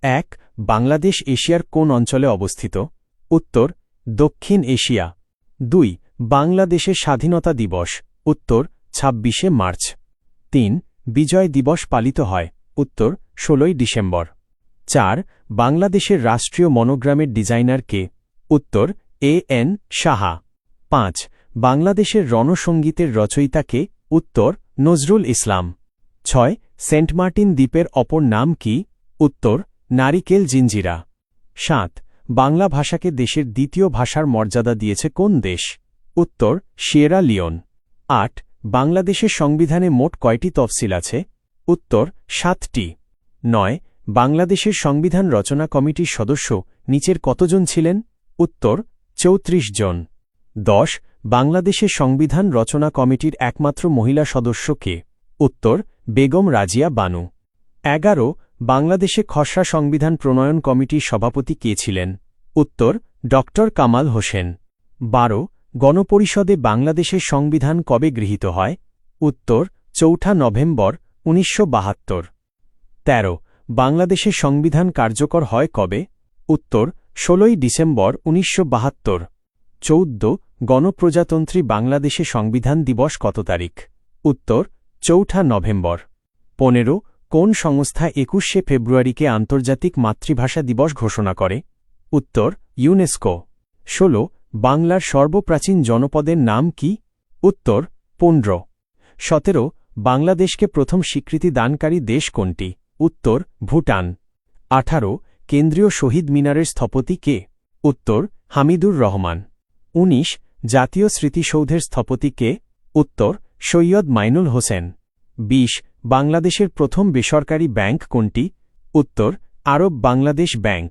১. বাংলাদেশ এশিয়ার কোন অঞ্চলে অবস্থিত? উত্তর দক্ষিণ এশিয়া। ২. বাংলাদেশের স্বাধীনতা দিবস। উত্তর ২৬শে মার্চ। ৩. বিজয় দিবস পালিত হয়। উত্তর ১৬ই ডিসেম্বর। ৪. বাংলাদেশের রাষ্ট্রীয় মনোগ্রামের ডিজাইনার কে? উত্তর এ.এন. সাহা। ৫. বাংলাদেশের রণসঙ্গীতের রচয়িতা কে? উত্তর নজরুল ইসলাম। ৬. সেন্ট মার্টিন দ্বীপের অপর নাম কি? উত্তর নারিকেল জিঞ্জিরা। ৭. বাংলা ভাষাকে দেশের দ্বিতীয় ভাষার মর্যাদা দিয়েছে কোন দেশ? উত্তর সিয়েরা লিওন। ৮. বাংলাদেশের সংবিধানে মোট কয়টি তফসিল আছে? উত্তর ৭টি। ৯. বাংলাদেশের সংবিধান রচনা কমিটির সদস্য নিচের কতজন ছিলেন? উত্তর ৩৪ জন। ১০. বাংলাদেশের সংবিধান রচনা কমিটির একমাত্র মহিলা সদস্য কে? উত্তর বেগম রাজিয়া বানু। ১১. বাংলাদেশে খসড়া সংবিধান প্রণয়ন কমিটির সভাপতি কে ছিলেন? উত্তর ড. কামাল হোসেন। ১২. গণপরিষদে বাংলাদেশের সংবিধান কবে গৃহীত হয়? উত্তর ৪ নভেম্বর ১৯৭২। ১৩. বাংলাদেশের সংবিধান কার্যকর হয় কবে? উত্তর ১৬ই ডিসেম্বর ১৯৭২। ১৪. গণপ্রজাতন্ত্রী বাংলাদেশে সংবিধান দিবস কত তারিখ? উত্তর ৪ নভেম্বর। ১৫. কোন সংস্থা ২১শে ফেব্রুয়ারিকে আন্তর্জাতিক মাতৃভাষা দিবস ঘোষণা করে? উত্তর ইউনেস্কো। ১৬. বাংলার সর্বপ্রাচীন জনপদের নাম কি? উত্তর পুন্ড্র। ১৭. বাংলাদেশকে প্রথম স্বীকৃতি দানকারী দেশ কোনটি? উত্তর ভুটান। ১৮. কেন্দ্রীয় শহীদ মিনারের স্থপতি কে? উত্তর হামিদুর রহমান। ১৯. জাতীয় স্মৃতিসৌধের স্থপতি কে? উত্তর সৈয়দ মাইনুল হোসেন। ২০. বাংলাদেশের প্রথম বেসরকারি ব্যাংক কোনটি? উত্তর আরব বাংলাদেশ ব্যাংক।